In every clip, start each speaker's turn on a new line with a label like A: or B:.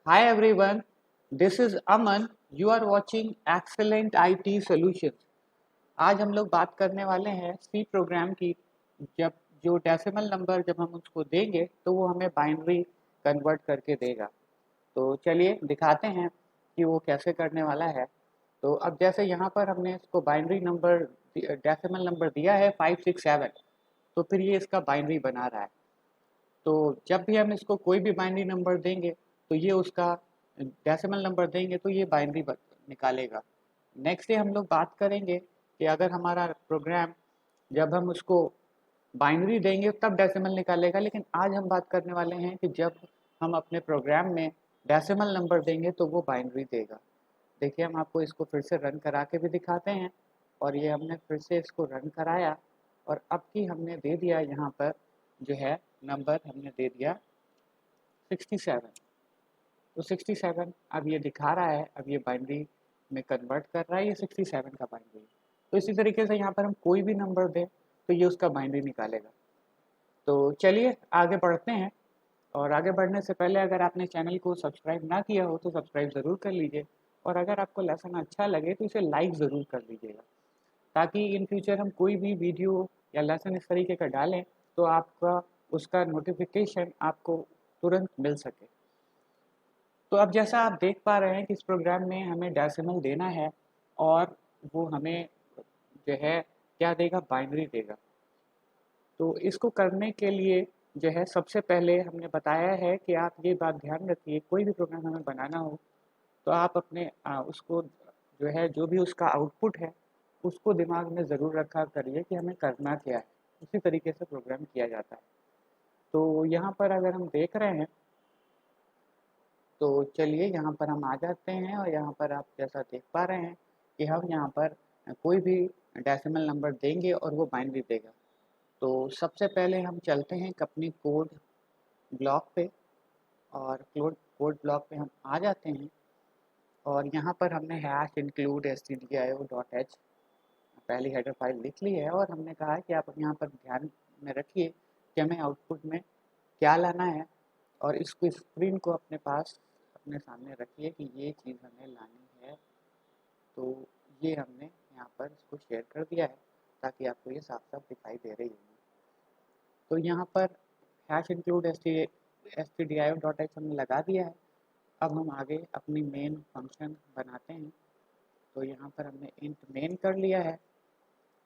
A: Hi everyone, this is Aman. You are watching Excellent IT Solutions. आज हम लोग बात करने वाले हैं सी प्रोग्राम की। जब जो डेसिमल नंबर जब हम उसको देंगे तो वो हमें बाइनरी कन्वर्ट करके देगा। तो चलिए दिखाते हैं कि वो कैसे करने वाला है। तो अब जैसे यहाँ पर हमने इसको बाइनरी नंबर डेसिमल नंबर दिया है 567, तो फिर ये इसका बाइनरी बना रहा है। तो जब भी हम इसको कोई भी बाइनरी नंबर देंगे तो ये उसका डेसिमल नंबर देंगे तो ये बाइनरी निकालेगा। नेक्स्ट डे हम लोग बात करेंगे कि अगर हमारा प्रोग्राम जब हम उसको बाइनरी देंगे तब डेसिमल निकालेगा, लेकिन आज हम बात करने वाले हैं कि जब हम अपने प्रोग्राम में डेसिमल नंबर देंगे तो वो बाइनरी देगा। देखिए हम आपको इसको फिर से रन करा के भी दिखाते हैं। और ये हमने फिर से इसको रन कराया और अब की हमने दे दिया यहाँ पर जो है नंबर हमने दे दिया 67। तो 67 अब ये दिखा रहा है, अब ये बाइनरी में कन्वर्ट कर रहा है, ये 67 का बाइनरी है। तो इसी तरीके से यहाँ पर हम कोई भी नंबर दें तो ये उसका बाइनरी निकालेगा। तो चलिए आगे बढ़ते हैं। और आगे बढ़ने से पहले अगर आपने चैनल को सब्सक्राइब ना किया हो तो सब्सक्राइब ज़रूर कर लीजिए। और अगर आपको लेसन अच्छा लगे तो इसे लाइक ज़रूर कर लीजिएगा, ताकि इन फ्यूचर हम कोई भी वीडियो या लेसन इस तरीके का डालें तो आपका उसका नोटिफिकेशन आपको तुरंत मिल सके। तो अब जैसा आप देख पा रहे हैं कि इस प्रोग्राम में हमें डेसिमल देना है और वो हमें जो है क्या देगा, बाइनरी देगा। तो इसको करने के लिए जो है सबसे पहले हमने बताया है कि आप ये बात ध्यान रखिए, कोई भी प्रोग्राम हमें बनाना हो तो आप अपने उसको जो है जो भी उसका आउटपुट है उसको दिमाग में ज़रूर रखा करिए कि हमें करना क्या है। उसी तरीके से प्रोग्राम किया जाता है। तो यहाँ पर अगर हम देख रहे हैं तो चलिए यहाँ पर हम आ जाते हैं और यहाँ पर आप जैसा देख पा रहे हैं कि हम यहाँ पर कोई भी डेसिमल नंबर देंगे और वो बाइनरी देगा। तो सबसे पहले हम चलते हैं अपनी कोड ब्लॉक पे और कोड ब्लॉक पे हम आ जाते हैं और यहाँ पर हमने हैश इंक्लूड stdio.h पहली हेडर फाइल लिख ली है और हमने कहा है कि आप यहाँ पर ध्यान में रखिए कि हमें आउटपुट में क्या लाना है। और इसको स्क्रीन को अपने पास अपने सामने रखिए कि ये चीज़ हमें लानी है। तो ये हमने यहाँ पर इसको शेयर कर दिया है ताकि आपको ये साफ साफ दिखाई दे रही होगी। तो यहाँ पर हैश इंक्लूड stdio.h हमने लगा दिया है। अब हम आगे अपनी मेन फंक्शन बनाते हैं। तो यहाँ पर हमने इंट मेन कर लिया है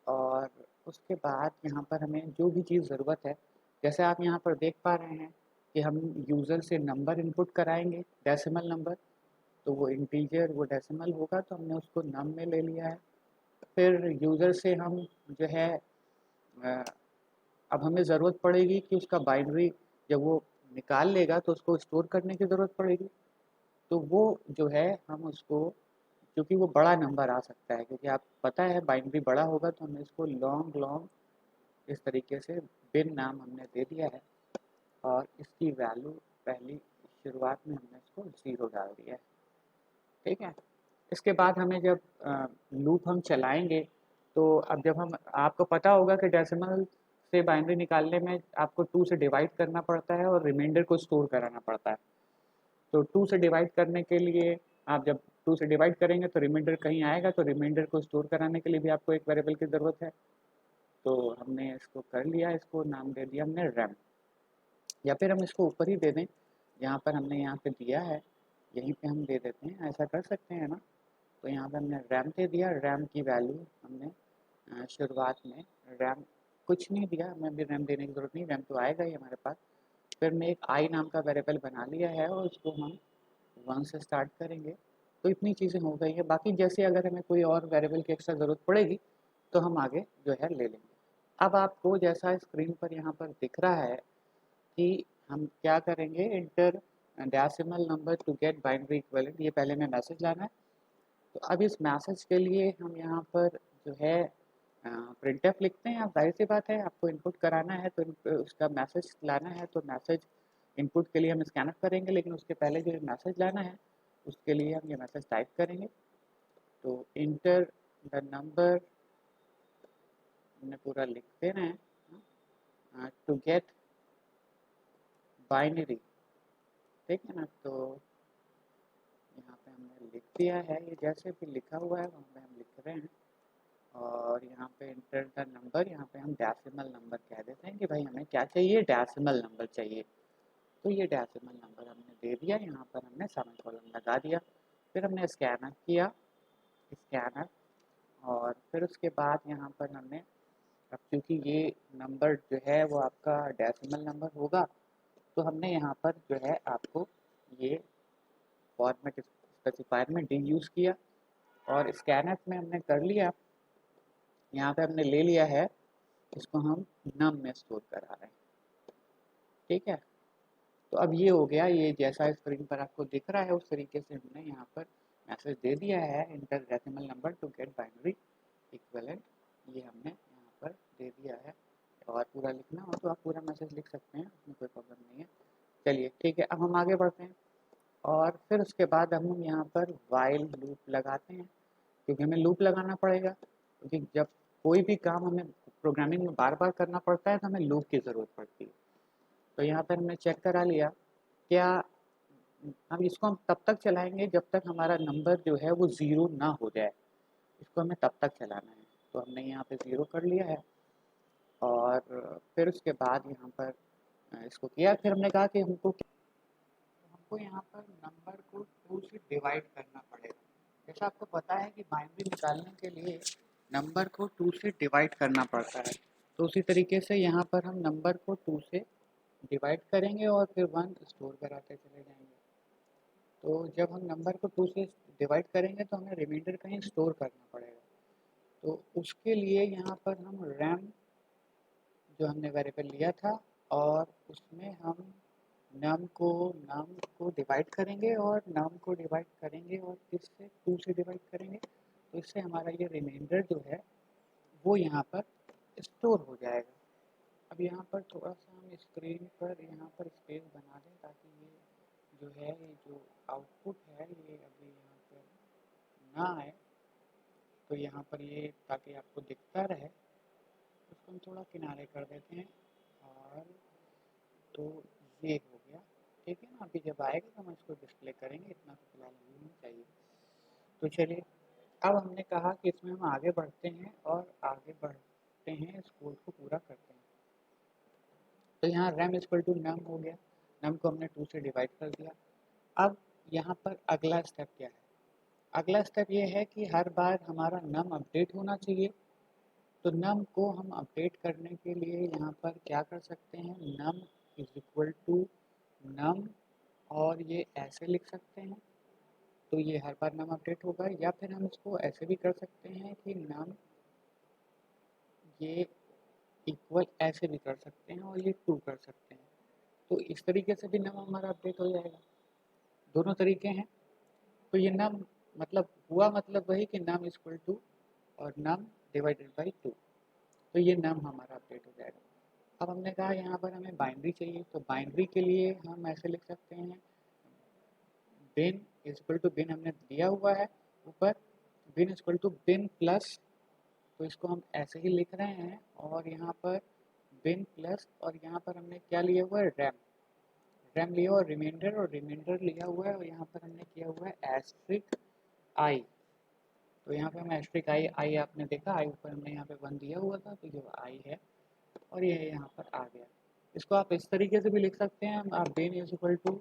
A: और उसके बाद यहाँ पर हमें जो भी चीज़ ज़रूरत है, जैसे आप यहाँ पर देख पा रहे हैं कि हम यूज़र से नंबर इनपुट कराएंगे, डेसिमल नंबर। तो वो इंटीजर वो डेसिमल होगा तो हमने उसको नम में ले लिया है। फिर यूज़र से हम जो है अ, अब हमें ज़रूरत पड़ेगी कि उसका बाइनरी जब वो निकाल लेगा तो उसको स्टोर करने की ज़रूरत पड़ेगी। तो वो जो है हम उसको, क्योंकि वो बड़ा नंबर आ सकता है, क्योंकि आप पता है बाइनरी बड़ा होगा तो हमने इसको लॉन्ग लॉन्ग इस तरीके से बिन नाम हमने दे दिया है। और इसकी वैल्यू पहली शुरुआत में हमने इसको 0 डाल दिया है। ठीक है। इसके बाद हमें जब लूप हम चलाएंगे तो अब जब हम, आपको पता होगा कि डेसिमल से बाइनरी निकालने में आपको 2 से डिवाइड करना पड़ता है और रिमाइंडर को स्टोर कराना पड़ता है। तो 2 से डिवाइड करने के लिए आप जब 2 से डिवाइड करेंगे तो रिमाइंडर कहीं आएगा, तो रिमाइंडर को स्टोर कराने के लिए भी आपको एक वेरिएबल की ज़रूरत है। तो हमने इसको कर लिया, इसको नाम दे दिया हमने रैम, या फिर हम इसको ऊपर ही दे दें जहाँ पर हमने यहाँ पे दिया है यहीं पे हम दे देते हैं, ऐसा कर सकते हैं ना। तो यहाँ पे हमने रैम दे दिया, रैम की वैल्यू हमने शुरुआत में रैम कुछ नहीं दिया, हमें भी रैम देने की ज़रूरत नहीं, रैम तो आएगा ही हमारे पास। फिर मैं एक आई नाम का वेरिएबल बना लिया है और उसको हम 1 से स्टार्ट करेंगे। तो इतनी चीज़ें हो गई है, बाकी जैसे अगर हमें कोई और वेरिएबल की एक्स्ट्रा ज़रूरत पड़ेगी तो हम आगे जो है ले लेंगे। अब आपको जैसा स्क्रीन पर यहाँ पर दिख रहा है कि हम क्या करेंगे, enter decimal number to get binary equivalent, ये पहले में मैसेज लाना है। तो अब इस मैसेज के लिए हम यहाँ पर जो है प्रिंटफ लिखते हैं। अब जाहिर सी बात है आपको इनपुट कराना है तो उसका मैसेज लाना है, तो मैसेज इनपुट के लिए हम स्कैनअप करेंगे, लेकिन उसके पहले जो मैसेज लाना है उसके लिए हम ये मैसेज टाइप करेंगे। तो इंटर द नंबर हमने पूरा लिख देना है टू गेट बाइनरी। ठीक है ना। तो यहाँ पे हमने लिख दिया है, ये जैसे भी लिखा हुआ है वहाँ पे हम लिख रहे हैं। और यहाँ पे इंटर द नंबर, यहाँ पे हम डेसिमल नंबर कह देते हैं कि भाई हमें क्या चाहिए, डेसिमल नंबर चाहिए। तो ये डेसिमल नंबर हमने दे दिया, यहाँ पर हमने सेमीकोलन लगा दिया। फिर हमने स्कैनर किया, स्कैनर, और फिर उसके बाद यहाँ पर हमने, अब क्योंकि ये नंबर जो है वो आपका डेसिमल नंबर होगा, तो हमने यहाँ पर जो है आपको ये फॉर्मेट स्पेसिफायर में डी यूज़ किया और स्कैनर में हमने कर लिया। यहाँ पे हमने ले लिया है, इसको हम नम में स्टोर करा रहे हैं, ठीक है। तो अब ये हो गया, ये जैसा स्क्रीन पर आपको दिख रहा है उस तरीके से हमने यहाँ पर मैसेज दे दिया है, enter decimal number to get binary equivalent, ये हमने यहाँ पर दे दिया है। और पूरा लिखना हो तो आप पूरा मैसेज लिख सकते हैं, उसमें कोई प्रॉब्लम नहीं है। चलिए ठीक है, अब हम आगे बढ़ते हैं और फिर उसके बाद हम यहाँ पर वाइल लूप लगाते हैं, क्योंकि हमें लूप लगाना पड़ेगा, क्योंकि जब कोई भी काम हमें प्रोग्रामिंग में बार बार करना पड़ता है तो हमें लूप की ज़रूरत पड़ती है। तो यहाँ पर हमने चेक करा लिया, क्या हम इसको हम तब तक चलाएंगे जब तक हमारा नंबर जो है वो ज़ीरो ना हो जाए, इसको हमें तब तक चलाना है। तो हमने यहाँ पे ज़ीरो कर लिया है और फिर उसके बाद यहाँ पर इसको किया। फिर हमने कहा कि हमको यहाँ पर नंबर को 2 से डिवाइड करना पड़ेगा। जैसा आपको पता है कि बाइनरी निकालने के लिए नंबर को 2 से डिवाइड करना पड़ता है, तो उसी तरीके से यहाँ पर हम नंबर को 2 से डिवाइड करेंगे और फिर 1 स्टोर कराते चले जाएंगे। तो जब हम नंबर को 2 से डिवाइड करेंगे तो हमें रिमाइंडर कहीं स्टोर करना पड़ेगा। तो उसके लिए यहाँ पर हम रैम जो हमने वेरिएबल लिया था और उसमें हम नम को डिवाइड करेंगे और नम को डिवाइड करेंगे और किससे 2 से डिवाइड करेंगे, तो इससे हमारा ये रिमाइंडर जो है वो यहाँ पर स्टोर हो जाएगा। अब यहाँ पर थोड़ा सा हम स्क्रीन पर यहाँ पर स्पेस बना दें ताकि ये जो है, ये जो आउटपुट है ये अभी यहाँ पर ना आए, तो यहाँ पर ये ताकि आपको दिखता रहे, उसको हम थोड़ा किनारे कर देते हैं। और तो ये हो गया, ठीक है ना। अभी जब आएगा तो हम इसको डिस्प्ले करेंगे, इतना तो फिलहाल अभी नहीं चाहिए। तो चलिए, अब हमने कहा कि इसमें हम आगे बढ़ते हैं और आगे बढ़ते हैं, इस कोड को पूरा करते हैं। तो यहाँ रैम इक्वल टू नम हो गया, नम को हमने 2 से डिवाइड कर दिया। अब यहाँ पर अगला स्टेप क्या है, अगला स्टेप ये है कि हर बार हमारा नम अपडेट होना चाहिए। तो नम को हम अपडेट करने के लिए यहाँ पर क्या कर सकते हैं, नम इज इक्वल टू नम, और ये ऐसे लिख सकते हैं, तो ये हर बार नम अपडेट होगा। या फिर हम इसको ऐसे भी कर सकते हैं कि नम ये इक्वल ऐसे भी कर सकते हैं और ये 2 कर सकते हैं, तो इस तरीके से भी नम हमारा अपडेट हो जाएगा। दोनों तरीके हैं। तो ये नम मतलब हुआ, मतलब वही कि नम इक्वल टू और नम डिवाइडेड बाई 2, तो ये नम हमारा अपडेट हो जाएगा। अब हमने कहा यहाँ पर हमें बाइनरी चाहिए, तो बाइनरी के लिए हम ऐसे लिख सकते हैं, बिन इक्वल टू बिन हमने दिया हुआ है ऊपर, बिन इक्वल टू बिन प्लस, तो इसको हम ऐसे ही लिख रहे हैं। और यहाँ पर बिन प्लस, और यहाँ पर हमने क्या लिया हुआ है, रैम, रैम लिया और रिमाइंडर, और रिमाइंडर लिया हुआ है, और यहाँ पर हमने किया हुआ है एस्ट्रिक आई। तो यहाँ पे हम एस्ट्रिक आई, आई आपने देखा आई ऊपर हमने यहाँ पे 1 दिया हुआ था, तो ये आई है और ये यहाँ पर आ गया। इसको आप इस तरीके से भी लिख सकते हैं, आप बेन इज इक्वल टू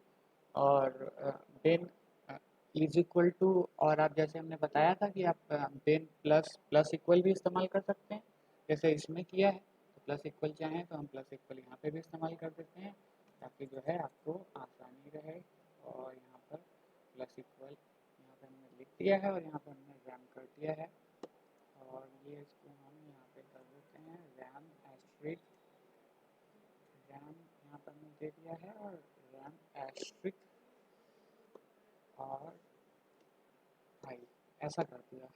A: और बेन इज इक्वल टू, और आप जैसे हमने बताया था कि आप बेन प्लस प्लस इक्वल भी इस्तेमाल कर सकते हैं, जैसे इसमें किया है। तो प्लस इक्वल चाहें तो हम प्लस इक्वल यहाँ पे भी इस्तेमाल कर देते हैं, ताकि जो है आपको आसानी रहे। और यहाँ पर प्लस इक्वल यहाँ पे हमने लिख दिया है और यहाँ पर हमने रैम कर दिया है, और ये इसको हम यहाँ पे कर देते हैं रैम एस्ट्रिक, रैम यहाँ पर हमने दे दिया है और रैम एस्ट्रिक और आई, ऐसा कर दिया,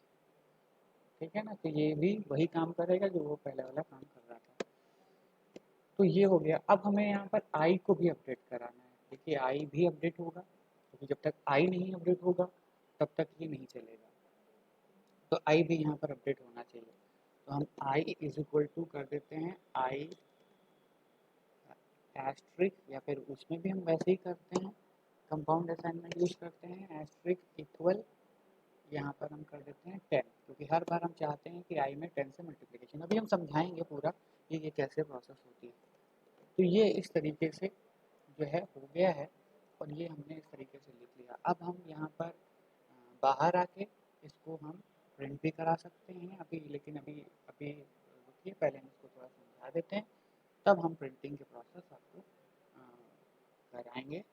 A: ठीक है ना। तो ये भी वही काम करेगा जो वो पहले वाला काम कर रहा था। तो ये हो गया। अब हमें यहाँ पर आई को भी अपडेट कराना है। देखिए आई भी अपडेट होगा, क्योंकि जब तक आई नहीं अपडेट होगा तब तक ये नहीं चलेगा। तो आई भी यहाँ पर अपडेट होना चाहिए। तो हम आई इज इक्वल टू कर देते हैं आई एस्ट्रिक, या फिर उसमें भी हम वैसे ही करते हैं, कंपाउंड असाइनमेंट यूज करते हैं, एस्ट्रिक्स इक्वल, यहाँ पर हम कर देते हैं 10, क्योंकि हर बार हम चाहते हैं कि आई में 10 से मल्टीप्लिकेशन। अभी हम समझाएंगे पूरा कि ये कैसे प्रोसेस होती है। तो ये इस तरीके से जो है हो गया है, और ये हमने इस तरीके से लिख लिया। अब हम यहाँ पर बाहर आके इसको हम प्रिंट भी करा सकते हैं अभी, लेकिन अभी अभी रुकिए, पहले हम इसको थोड़ा समझा देते हैं, तब हम प्रिंटिंग के प्रोसेस आपको कराएंगे।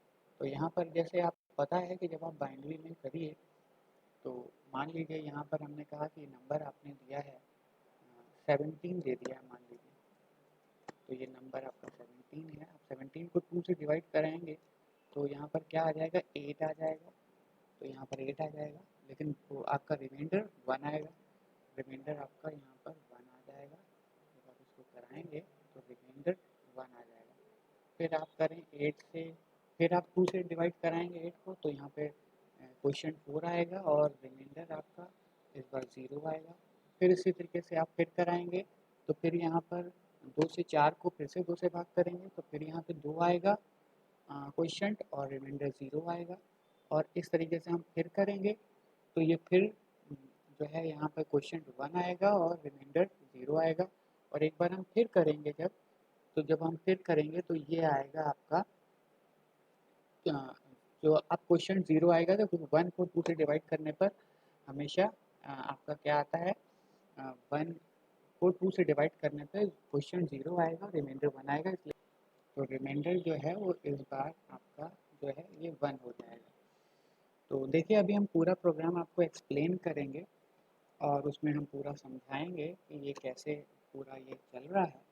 A: तो यहाँ पर जैसे आप पता है कि जब आप बाइनरी में करिए, तो मान लीजिए यहाँ पर हमने कहा कि नंबर आपने दिया है 17 दे दिया है मान लीजिए, तो ये नंबर आपका 17 है। आप 17 को 2 से डिवाइड कराएंगे तो यहाँ पर क्या आ जाएगा, 8 आ जाएगा। तो यहाँ पर 8 आ जाएगा, लेकिन वो आपका रिमाइंडर 1 आएगा। रिमाइंडर आपका यहाँ पर 1 आ जाएगा। जब आप इसको कराएंगे तो रिमाइंडर 1 आ जाएगा। फिर आप करें 8 से, फिर आप 2 से डिवाइड कराएंगे 8 को, तो यहाँ पे क्वेश्चन 4 आएगा और रिमाइंडर आपका इस बार 0 आएगा। फिर इसी तरीके से आप फिर कराएंगे, तो फिर यहाँ पर 2 से 4 को फिर से 2 से भाग करेंगे, तो फिर यहाँ पे 2 आएगा क्वेश्चन और रिमाइंडर 0 आएगा। और इस तरीके से हम फिर करेंगे तो ये फिर जो है यहाँ पर क्वेश्चन 1 आएगा और रिमाइंडर 0 आएगा। और एक बार हम फिर करेंगे जब हम फिर करेंगे तो ये आएगा आपका जो अब क्वेश्चन 0 आएगा, तो 1 को 2 से डिवाइड करने पर हमेशा आपका क्या आता है, 1 को 2 से डिवाइड करने पर क्वेश्चन 0 आएगा, रिमाइंडर 1 आएगा, इसलिए तो रिमाइंडर जो है वो इस बार आपका जो है ये 1 हो जाएगा। तो देखिए अभी हम पूरा प्रोग्राम आपको एक्सप्लेन करेंगे और उसमें हम पूरा समझाएंगे कि ये कैसे पूरा ये चल रहा है।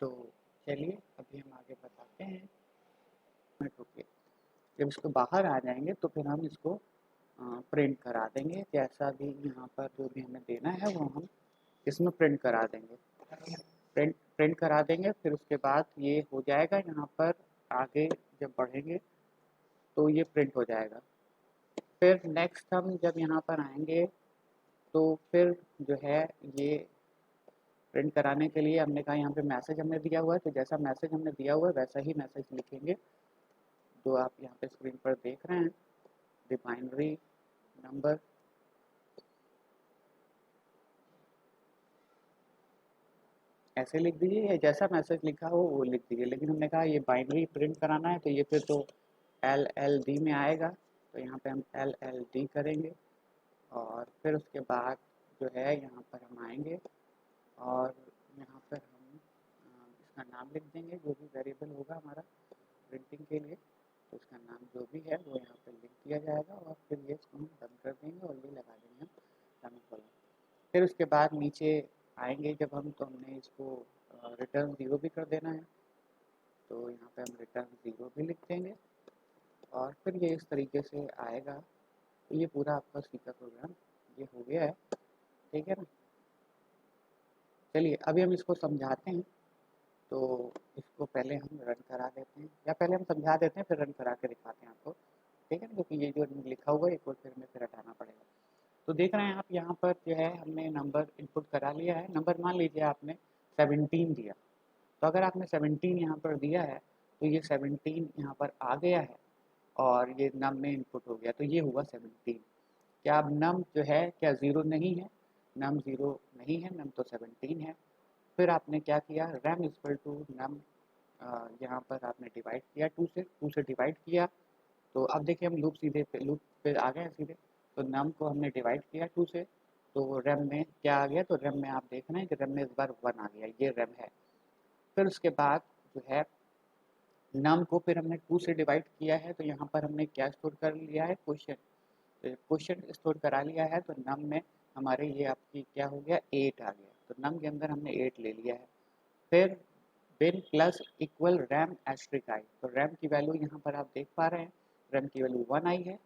A: तो चलिए अभी हम आगे बताते हैं। रुकिए, जब इसको बाहर आ जाएंगे तो फिर हम इसको प्रिंट करा देंगे। जैसा भी यहाँ पर जो भी हमें देना है वो हम इसमें प्रिंट करा देंगे, प्रिंट करा देंगे। फिर उसके बाद ये हो जाएगा, यहाँ पर आगे जब बढ़ेंगे तो ये प्रिंट हो जाएगा। फिर नेक्स्ट हम जब यहाँ पर आएंगे तो फिर जो है ये प्रिंट कराने के लिए हमने कहा यहाँ पे मैसेज हमने दिया हुआ है, तो जैसा मैसेज हमने दिया हुआ है वैसा ही मैसेज लिखेंगे जो आप यहाँ पे स्क्रीन पर देख रहे हैं। द बाइनरी नंबर ऐसे लिख दीजिए, या जैसा मैसेज लिखा हो वो लिख दीजिए। लेकिन हमने कहा ये बाइनरी प्रिंट कराना है तो ये फिर तो LLD में आएगा, तो यहाँ पे हम LLD करेंगे। और फिर उसके बाद जो है यहाँ पर हम आएंगे और यहाँ पर हम इसका नाम लिख देंगे, जो भी वेरिएबल होगा हमारा प्रिंटिंग के लिए, तो उसका नाम जो भी है वो यहाँ पर लिख दिया जाएगा। और फिर ये इसको हम बंद कर देंगे और ये लगा देंगे हम सेमीकोलन। फिर उसके बाद नीचे आएंगे जब हम, तो हमने इसको रिटर्न 0 भी कर देना है, तो यहाँ पे हम रिटर्न 0 भी लिख देंगे। और फिर ये इस तरीके से आएगा। तो ये पूरा आपका सी का प्रोग्राम ये हो गया है, ठीक है ना। चलिए अभी हम इसको समझाते हैं, तो इसको पहले हम रन करा देते हैं, या पहले हम समझा देते हैं फिर रन करा के दिखाते हैं आपको, ठीक है ना, क्योंकि ये जो लिखा हुआ है एक और फिर हमें फिर हटाना पड़ेगा। तो देख रहे हैं आप यहाँ पर जो है हमने नंबर इनपुट करा लिया है। नंबर मान लीजिए आपने 17 दिया, तो अगर आपने 17 यहाँ पर दिया है तो ये 17 यहाँ पर आ गया है और ये नम में इनपुट हो गया, तो ये हुआ 17। क्या अब नम जो है क्या 0 नहीं है, नम 0 नहीं है, नम तो 17 है। फिर आपने क्या किया, रैम इक्वल टू नम, यहाँ पर आपने डिवाइड किया 2 से डिवाइड किया। तो अब देखिए हम लूप पे आ गए हैं सीधे। तो नम को हमने डिवाइड किया 2 से, तो रैम में क्या आ गया, तो रैम में आप देख रहे हैं कि रैम में इस बार 1 आ गया, ये रैम है। फिर उसके बाद जो है नम को फिर हमने 2 से डिवाइड किया है, तो यहाँ पर हमने क्या स्टोर कर लिया है, क्वेश्चन। तो क्वेश्चन स्टोर करा लिया है, तो नम में हमारे ये आपकी क्या हो गया, 8 आ गया। तो नम के अंदर हमने 8 ले लिया है। फिर बिन plus equal RAM asterisk I, तो रैम की वैल्यू यहाँ पर आप देख पा रहे हैं, रैम की वैल्यू 1 आई है,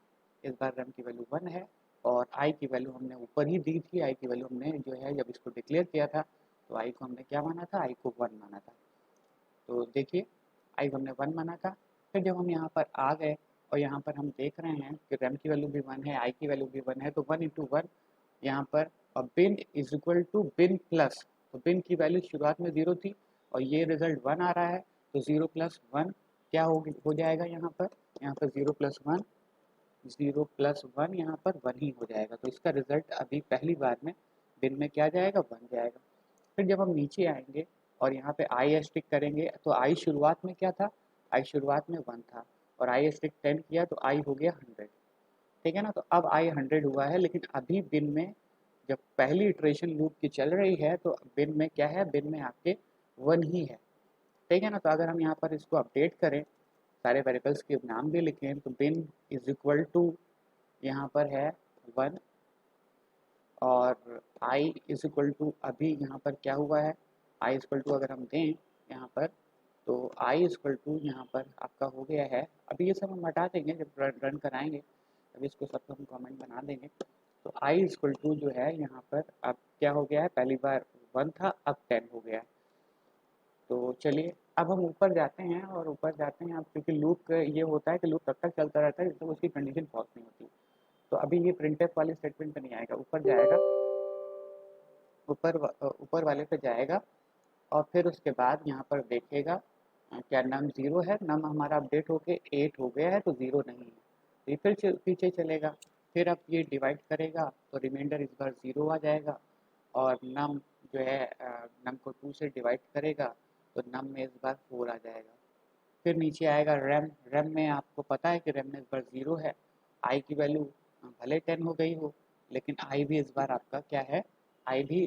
A: इस बार रैम की वैल्यू 1 है। और आई की वैल्यू हमने ऊपर ही दी थी, आई की वैल्यू हमने जो है जब इसको डिक्लेयर किया था तो आई को हमने क्या माना था, आई को 1 माना था। तो देखिए आई को हमने 1 माना था। फिर जब हम यहाँ पर आ गए और यहाँ पर हम देख रहे हैं कि रैम की वैल्यू भी 1 है, आई की वैल्यू भी 1 है, तो 1 इंटू 1 यहाँ पर, और bin is equal to bin plus, तो बिन की वैल्यू शुरुआत में 0 थी और ये रिजल्ट 1 आ रहा है, तो 0 प्लस 1 क्या हो जाएगा यहाँ पर 0+1, 0+1 यहाँ पर 1 ही हो जाएगा। तो इसका रिजल्ट अभी पहली बार में बिन में क्या जाएगा, 1 जाएगा। फिर जब हम नीचे आएंगे और यहाँ पे आई स्टिक करेंगे तो आई शुरुआत में क्या था, आई शुरुआत में 1 था और आई स्टिक 10 किया तो आई हो गया 100, ठीक है ना। तो अब आई 100 हुआ है, लेकिन अभी बिन में जब पहली इटरेशन लूप की चल रही है तो बिन में क्या है, बिन में आपके 1 ही है, ठीक है ना। तो अगर हम यहाँ पर इसको अपडेट करें, सारे वेरिएबल्स के नाम भी लिखें, तो बिन इज इक्वल टू यहाँ पर है 1 और आई इज इक्वल टू अभी यहाँ पर क्या हुआ है, आई इक्वल टू अगर हम दें यहाँ पर तो आई इक्वल टू यहाँ पर आपका हो गया है। अभी ये सब हम हटा देंगे जब रन कराएंगे, अभी इसको सबको हम कमेंट बना देंगे। तो आई इक्वल टू जो है यहाँ पर अब क्या हो गया है, पहली बार 1 था अब 10 हो गया है। तो चलिए अब हम ऊपर जाते हैं और ऊपर जाते हैं अब, क्योंकि लूप ये होता है कि लूप तब तक चलता रहता है जब तक उसकी कंडीशन फॉल्स नहीं होती। तो अभी ये प्रिंटफ वाले स्टेटमेंट पे नहीं आएगा, ऊपर जाएगा, ऊपर वाले पे जाएगा और फिर उसके बाद यहाँ पर देखेगा क्या नम 0 है, नम हमारा अपडेट होके 8 हो गया है तो 0 नहीं है। तो ये फिर पीछे चलेगा, फिर अब ये डिवाइड करेगा तो रिमाइंडर इस बार 0 आ जाएगा और नम जो है नम को 2 से डिवाइड करेगा तो नम में इस बार 4 आ जाएगा। फिर नीचे आएगा रैम, रैम में आपको पता है कि रैम में इस बार 0 है, आई की वैल्यू भले 10 हो गई हो लेकिन आई भी इस बार आपका क्या है, आई भी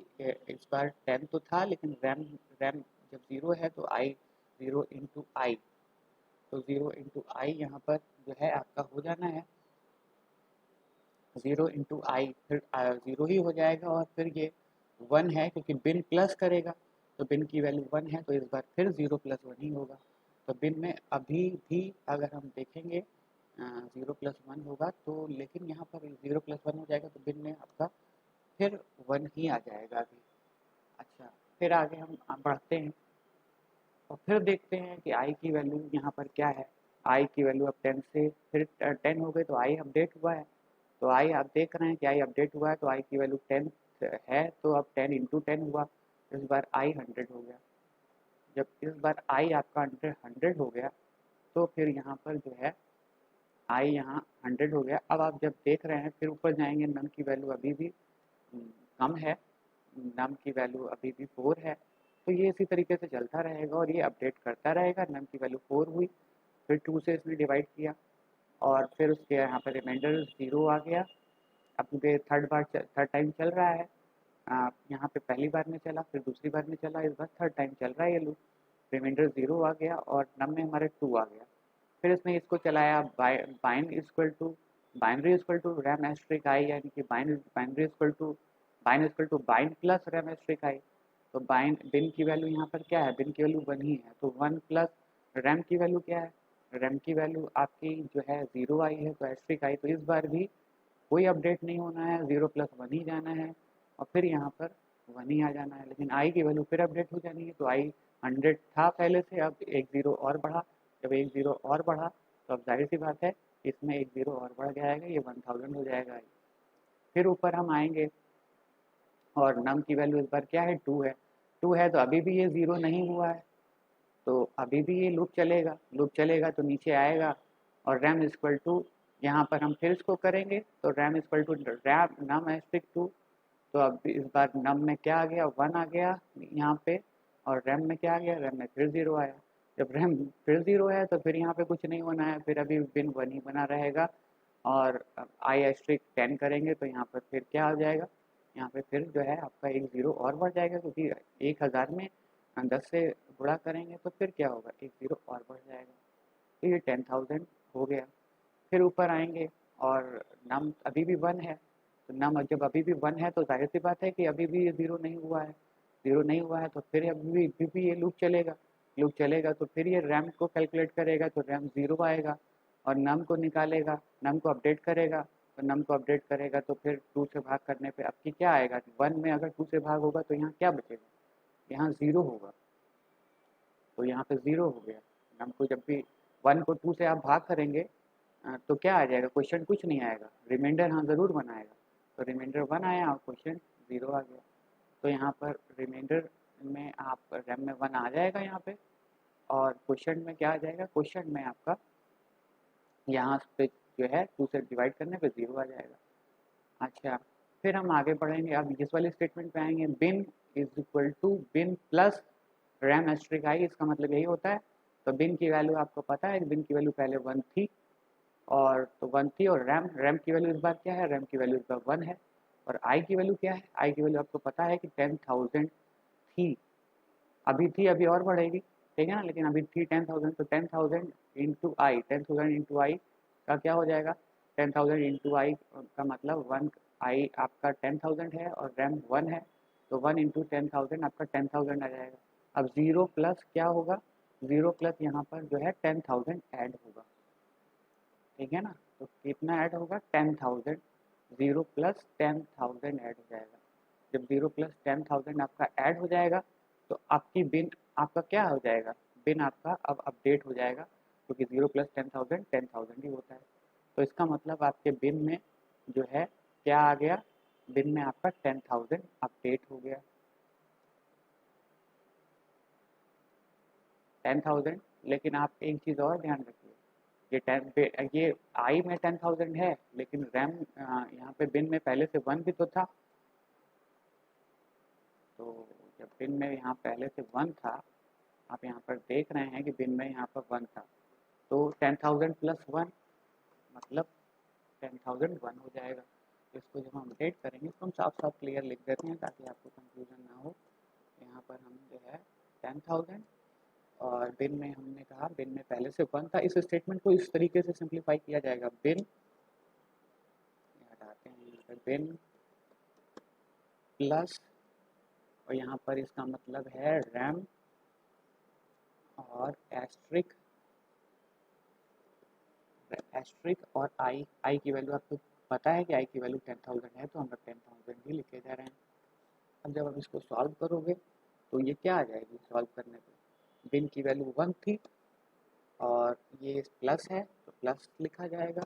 A: इस बार 10 तो था लेकिन रैम रैम जब 0 है तो आई 0 इंटू आई, तो 0 इंटू आई यहाँ पर जो है आपका हो जाना है 0 इंटू आई, फिर 0 ही हो जाएगा और फिर ये 1 है क्योंकि बिन प्लस करेगा तो बिन की वैल्यू 1 है तो इस बार फिर 0+1 ही होगा। तो बिन में अभी भी अगर हम देखेंगे 0+1 होगा तो, लेकिन यहाँ पर 0+1 हो जाएगा तो बिन में आपका फिर 1 ही आ जाएगा अभी। अच्छा, फिर आगे हम बढ़ते हैं और फिर देखते हैं कि आई की वैल्यू यहाँ पर क्या है। आई की वैल्यू अब 10 से फिर 10 हो गई तो आई अपडेट हुआ है, तो आई आप देख रहे हैं कि आई अपडेट हुआ है तो आई की वैल्यू 10 है तो अब 10 इंटू 10 हुआ, इस बार आई 100 हो गया। जब इस बार आई आपका 100 हो गया तो फिर यहाँ पर जो है आई यहाँ 100 हो गया। अब आप जब देख रहे हैं फिर ऊपर जाएंगे, नम की वैल्यू अभी भी कम है, नम की वैल्यू अभी भी 4 है, तो ये इसी तरीके से चलता रहेगा और ये अपडेट करता रहेगा। नम की वैल्यू 4 हुई, फिर 2 से इसने डिवाइड किया और फिर उसके यहाँ पर रिमाइंडर 0 आ गया। अब ये थर्ड टाइम चल रहा है, यहाँ पे पहली बार में चला, फिर दूसरी बार में चला, इस बार थर्ड टाइम चल रहा है ये लूप। रिमाइंडर 0 आ गया और नम में हमारे 2 आ गया। फिर इसने इसको चलाया bind equal to binary equal to ram asterisk I, यानी कि binary equal to bind plus ram asterisk I. तो बाइंड बिन की वैल्यू यहाँ पर क्या है, बिन की वैल्यू 1 ही है तो 1 प्लस रैम की वैल्यू क्या है, रैम की वैल्यू आपकी जो है 0 आई है तो एस्ट्रिक आई, तो इस बार भी कोई अपडेट नहीं होना है, 0+1 ही जाना है और फिर यहाँ पर 1 ही आ जाना है। लेकिन आई की वैल्यू फिर अपडेट हो जानी है, तो आई 100 था पहले से, अब एक 0 और बढ़ा, जब एक 0 और बढ़ा तो अब जाहिर सी बात है इसमें एक 0 और बढ़ जाएगा, ये 1000 हो जाएगा। फिर ऊपर हम आएंगे और नम की वैल्यू इस बार क्या है, 2 है, 2 है तो अभी भी ये 0 नहीं हुआ है तो अभी भी ये लूप चलेगा तो नीचे आएगा और रैम इक्वल टू, यहाँ पर हम फिर इसको करेंगे तो rem equal to rem num asterisk 2, तो अब इस बार नम में क्या आ गया, 1 आ गया यहाँ पे और रैम में क्या आ गया, रैम में फिर 0 आया। जब रैम फिर 0 है तो फिर यहाँ पे कुछ नहीं होना है, फिर अभी बिन 1 ही बना रहेगा और आई एस्ट्रिक 10 करेंगे तो यहाँ पर फिर क्या आ जाएगा, यहाँ पे फिर जो है आपका एक 0 और बढ़ जाएगा क्योंकि 1000 में 10 से गुणा करेंगे तो फिर क्या होगा, एक 0 और बढ़ जाएगा, तो ये 10,000 हो गया। फिर ऊपर आएंगे और नम अभी भी 1 है, तो नम जब अभी भी 1 है तो जाहिर सी बात है कि अभी भी ये 0 नहीं हुआ है, 0 नहीं हुआ है तो फिर अभी भी ये लूप चलेगा तो फिर ये रैम को कैलकुलेट करेगा तो रैम 0 आएगा और नम को निकालेगा, नम को अपडेट करेगा, तो नम को अपडेट करेगा तो फिर 2 से भाग करने पे आपकी क्या आएगा, 1 में अगर 2 से भाग होगा तो यहाँ क्या बचेगा, यहाँ 0 होगा, तो यहाँ पे 0 हो गया। नम को जब भी 1 को 2 से आप भाग करेंगे तो क्या आ जाएगा, क्वेश्चन कुछ नहीं आएगा, रिमाइंडर हाँ ज़रूर बनाएगा, तो रिमाइंडर 1 आया और क्वेश्चन 0 आ गया। तो यहाँ पर रिमाइंडर में आप रैम में 1 आ जाएगा यहाँ पे और क्वेश्चन में क्या आ जाएगा, क्वेश्चन में आपका यहाँ पे जो है 2 से डिवाइड करने पे 0 आ जाएगा। अच्छा, फिर हम आगे बढ़ेंगे, अब इस वाले स्टेटमेंट पे आएंगे, bin is equal to bin plus ram asterisk I, इसका मतलब यही होता है। तो बिन की वैल्यू आपको पता है, बिन की वैल्यू पहले 1 थी और तो 1 थी, और रैम की वैल्यू इस बार क्या है, रैम की वैल्यू इस बार 1 है। और आई की वैल्यू क्या है, आई की वैल्यू आपको पता है कि 10,000 थी, अभी थी, अभी और बढ़ेगी, ठीक है ना, लेकिन अभी थी 10,000, तो 10,000 इंटू आई, 10,000 इंटू आई का क्या हो जाएगा, 10,000 इंटू आई का मतलब 1 आई आपका 10,000 है और रैम 1 है, तो 1 इंटू 10,000 आपका 10,000 आ जाएगा। अब 0 प्लस क्या होगा, 0 प्लस यहाँ पर जो है 10,000 ऐड होगा, ठीक है ना, तो कितना ऐड होगा 10,000, 0 प्लस 10,000 ऐड हो जाएगा। जब 0 प्लस 10,000 आपका ऐड हो जाएगा तो आपकी बिन आपका क्या हो जाएगा, बिन आपका अब अपडेट हो जाएगा, क्योंकि 0 प्लस 10,000 10,000 ही होता है। तो इसका मतलब आपके बिन में जो है क्या आ गया, बिन में आपका 10,000 अपडेट हो गया, 10,000। लेकिन आप एक चीज़ और ध्यान रखिए, ये आई में 10,000 है, लेकिन रैम यहाँ पे बिन में पहले से 1 भी तो था, तो जब बिन में यहाँ पहले से 1 था, आप यहाँ पर देख रहे हैं कि बिन में यहाँ पर 1 था, तो 10,000 प्लस 1 मतलब 10,001 हो जाएगा। इसको जब हम अपडेट करेंगे तो हम साफ साफ क्लियर लिख देते हैं ताकि आपको कंफ्यूजन ना हो। यहाँ पर हम जो है 10,000 और बिन में हमने कहा बिन में पहले से 1 था, इस स्टेटमेंट को इस तरीके से सिंप्लीफाई किया जाएगा, बिन हटाते हैं यहाँ पर बिन प्लस, और यहाँ पर इसका मतलब है रैम और एस्ट्रिक और आई की वैल्यू आपको पता है कि आई की वैल्यू 10,000 है, तो हम 10,000 ही लिखे जा रहे हैं। अब जब आप इसको सॉल्व करोगे तो ये क्या आ जाएगी सॉल्व करने पे, बिन की वैल्यू 1 थी और ये प्लस है तो प्लस लिखा जाएगा,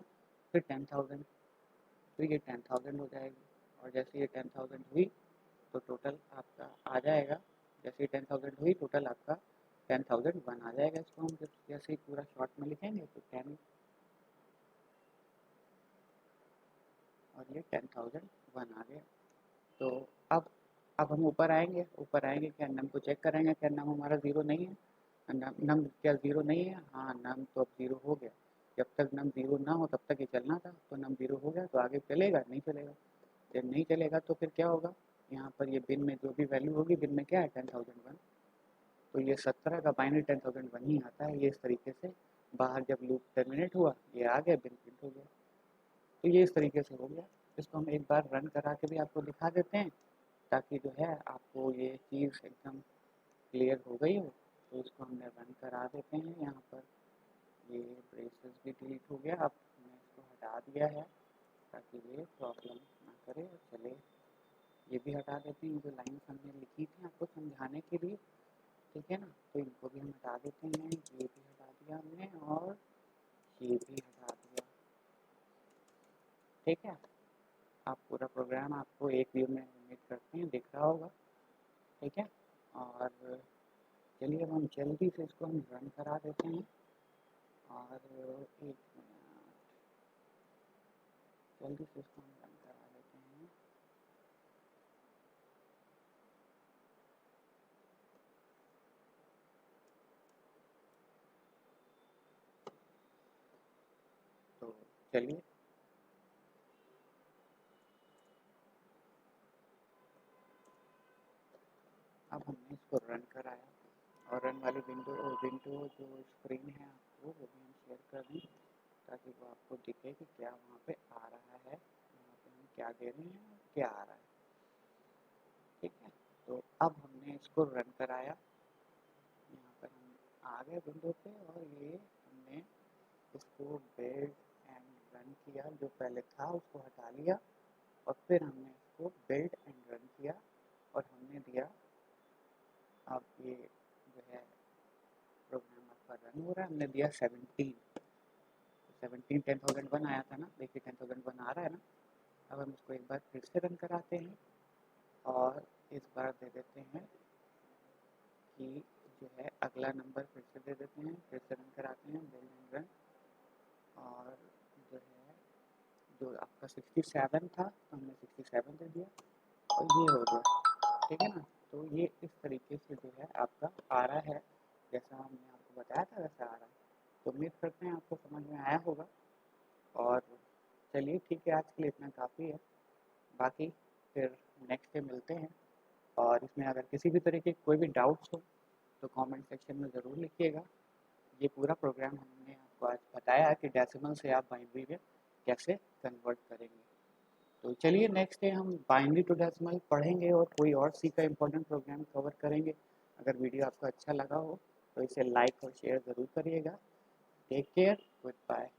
A: फिर 10,000, तो ये 10,000 हो जाएगी। और जैसे ये 10,000 हुई तो टोटल आपका आ जाएगा, जैसे 10,000 हुई टोटल आपका 10,001 आ जाएगा। इसको हम जैसे ही पूरा शॉर्ट में लिखेंगे तो 10 और ये 10,001 आ गया। तो अब हम ऊपर आएंगे, क्या नम को चेक करेंगे, क्या नम हमारा 0 नहीं है, नम क्या 0 नहीं है, हाँ नम तो अब 0 हो गया। जब तक नम 0 ना हो तब तक ये चलना था, तो नम 0 हो गया तो आगे चलेगा नहीं चलेगा, जब नहीं चलेगा तो फिर क्या होगा, यहाँ पर ये बिन में जो भी वैल्यू होगी, बिन में क्या है 10,001, तो ये 17 का बाइनरी 10,001 ही आता है। ये इस तरीके से बाहर जब लूप टर्मिनेट हुआ ये आ गया, बिन प्रिंट हो गया, तो ये इस तरीके से हो गया। इसको हम एक बार रन करा के भी आपको दिखा देते हैं ताकि जो है आपको ये चीज़ एकदम क्लियर हो गई हो। तो इसको हमने रन करा देते हैं, यहाँ पर ये ब्रेसेस भी डिलीट हो गया, अब हमने इसको हटा दिया है ताकि ये प्रॉब्लम ना करे और चले। ये भी हटा देते हैं, जो लाइन्स हमने लिखी थी आपको समझाने के लिए, ठीक है ना, तो इनको भी हम हटा देते हैं, ये भी हटा दिया हमने और ये भी हटा दिया, ठीक है। आप पूरा प्रोग्राम आपको एक व्यू में उम्मीद करते हैं दिख रहा होगा, ठीक है। और चलिए अब हम जल्दी से इसको हम रन करा देते हैं, और एक मिनट जल्दी से इसको हम रन करा देते हैं। तो चलिए अब हमने इसको रन कराया, और रन वाली विंडो जो स्क्रीन है आपको वो भी हम शेयर कर दें ताकि वो आपको दिखे कि क्या वहाँ पे आ रहा है, वहाँ पे हम क्या दे रहे हैं और क्या आ रहा है, ठीक है। तो अब हमने इसको रन कराया, यहाँ पर हम आ गए विंडो पे, और ये हमने इसको बिल्ड एंड रन किया, जो पहले था उसको हटा लिया और फिर हमने इसको बिल्ड एंड रन किया, और हमने दिया, अब ये जो है प्रोग्राम आपका रन हो रहा है, हमने दिया 17, 10,001 आया था ना, देखिए 10,001 आ रहा है ना। अब हम इसको एक बार फिर से रन कराते हैं और इस बार दे देते हैं कि जो है अगला नंबर फिर से दे देते हैं, फिर से रन कराते हैं, बिल्ड एंड रन। और जो है जो आपका 67 था तो हमने 67 दे दिया और ये हो गया, ठीक है ना। तो ये इस तरीके से जो है आपका आ रहा है, जैसा हमने आपको बताया था वैसा आ रहा है। तो उम्मीद करते हैं आपको समझ में आया होगा। और चलिए ठीक है, आज के लिए इतना काफ़ी है, बाकी फिर नेक्स्ट डे मिलते हैं। और इसमें अगर किसी भी तरह के कोई भी डाउट्स हो तो कमेंट सेक्शन में ज़रूर लिखिएगा। ये पूरा प्रोग्राम हमने आपको आज बताया कि डेसिमल से आप बाइनरी में कैसे कन्वर्ट करेंगे। तो चलिए नेक्स्ट डे हम बाइनरी टू डेसिमल पढ़ेंगे और कोई और सी का इम्पोर्टेंट प्रोग्राम कवर करेंगे। अगर वीडियो आपको अच्छा लगा हो तो इसे लाइक और शेयर ज़रूर करिएगा। Take care, good bye.